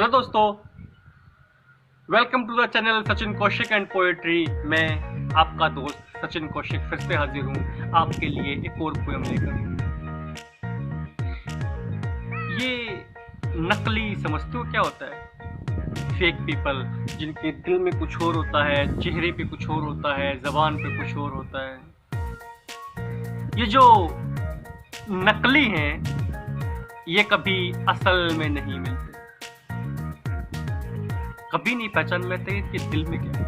Hello दोस्तों, welcome to the channel Sachin Kaushik and poetry. मैं आपका दोस्त सचिन कौशिक फिर से हाजिर हूँ आपके लिए एक और पोएम लेकर। ये नकली समझते हो क्या होता है? फेक पीपल, जिनके दिल में कुछ और होता है, चेहरे पे कुछ और होता है, जबान पे कुछ और होता है। ये जो नकली हैं ये कभी असल में नहीं मिलते, कभी नहीं पहचान लेते कि दिल में क्या है।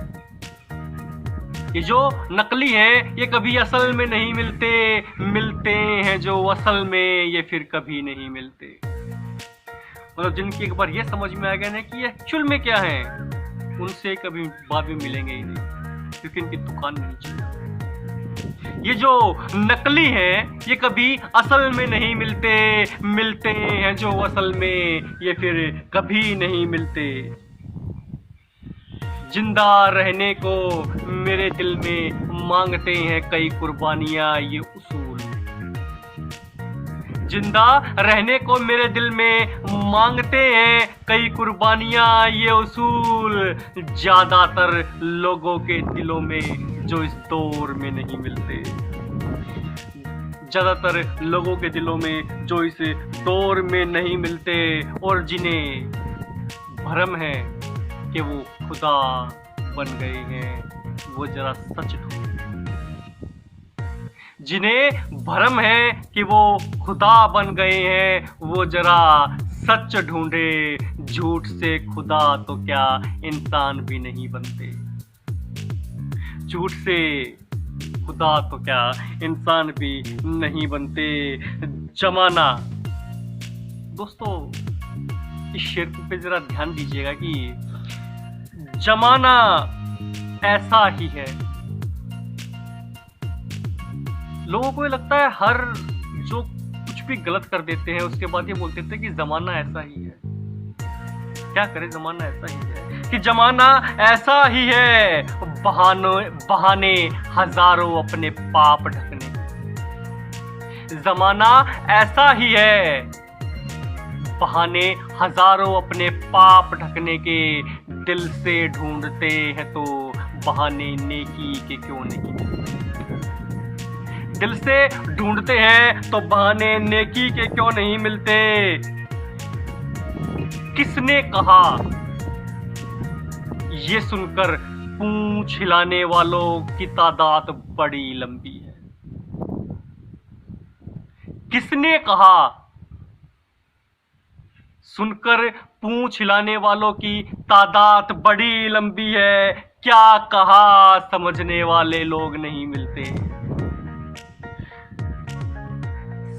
ये जो नकली हैं ये कभी असल में नहीं मिलते, मिलते हैं जो असल में ये फिर कभी नहीं मिलते। मतलब जिनकी एक बार ये समझ में आ गया ना कि ये एक्चुअल में क्या है, उनसे कभी बाद में मिलेंगे ही नहीं, क्योंकि इनकी दुकान नहीं चलेगी। ये जो नकली हैं ये कभी असल में नहीं मिलते, मिलते हैं जो असल में ये फिर कभी नहीं मिलते। जिंदा रहने को मेरे दिल में मांगते हैं कई कुर्बानियां ये उसूल। जिंदा रहने को मेरे दिल में मांगते हैं कई कुर्बानियां ये उसूल। ज्यादातर लोगों के दिलों में जो इस दौर में नहीं मिलते, ज्यादातर लोगों के दिलों में जो इस दौर में नहीं मिलते, और जिन्हें भ्रम है कि वो खुदा बन गए हैं वो जरा सच ढूंढे। जिन्हें भ्रम है कि वो खुदा बन गए हैं वो जरा सच ढूंढे। झूठ से खुदा तो क्या इंसान भी नहीं बनते, झूठ से खुदा तो क्या इंसान भी नहीं बनते। जमाना, दोस्तों इस शेर पे जरा ध्यान दीजिएगा कि जमाना ऐसा ही है। लोगों को ये लगता है हर जो कुछ भी गलत कर देते हैं उसके बाद ये बोलते थे कि जमाना ऐसा ही है। क्या करे, जमाना ऐसा ही है कि जमाना ऐसा ही है। बहाने हजारों अपने पाप ढकने। जमाना ऐसा ही है, बहाने हजारों अपने पाप ढकने के। दिल से ढूंढते हैं तो बहाने नेकी के क्यों नहीं। दिल से ढूंढते हैं तो बहाने नेकी के क्यों नहीं मिलते। किसने कहा, ये सुनकर पूंछ हिलाने वालों की तादाद बड़ी लंबी है। किसने कहा, सुनकर पूंछ हिलाने वालों की तादाद बड़ी लंबी है। क्या कहा, समझने वाले लोग नहीं मिलते।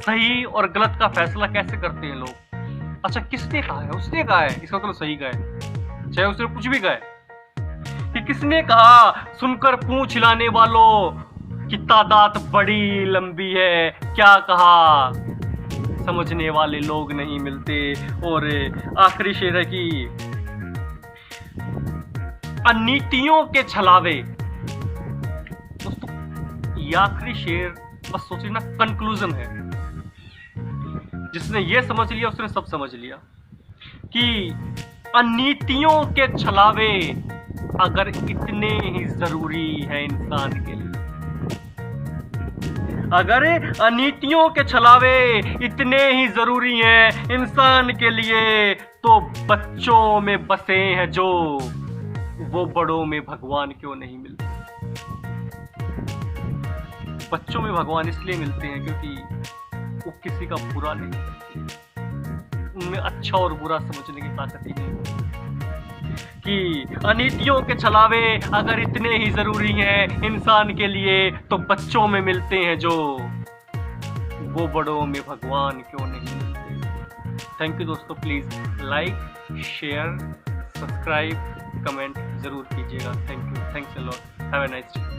सही और गलत का फैसला कैसे करते हैं लोग? अच्छा, किसने कहा है? उसने कहा है, इसका मतलब सही कहा है, चाहे उसने कुछ भी कहा है। कि किसने कहा, सुनकर पूंछ हिलाने वालों की तादाद बड़ी लंबी है। क्या कहा, समझने वाले लोग नहीं मिलते। और आखिरी शेर है कि अनीतियों के छलावे। दोस्तों ये आखिरी शेर बस सोचिए ना, कंक्लूजन है। जिसने ये समझ लिया उसने सब समझ लिया कि अनीतियों के छलावे अगर इतने ही जरूरी है इंसान के लिए, अगर अनीतियों के छलावे इतने ही जरूरी हैं इंसान के लिए, तो बच्चों में बसे हैं जो वो बड़ों में भगवान क्यों नहीं मिलते। बच्चों में भगवान इसलिए मिलते हैं क्योंकि वो किसी का बुरा नहीं करते, उनमें अच्छा और बुरा समझने की ताकत ही नहीं। कि अनीतियों के छलावे अगर इतने ही जरूरी हैं इंसान के लिए, तो बच्चों में मिलते हैं जो वो बड़ों में भगवान क्यों नहीं मिलते। थैंक यू दोस्तों, please like, share, subscribe, comment जरूर कीजिएगा। Thank you, thanks a lot, have a nice day.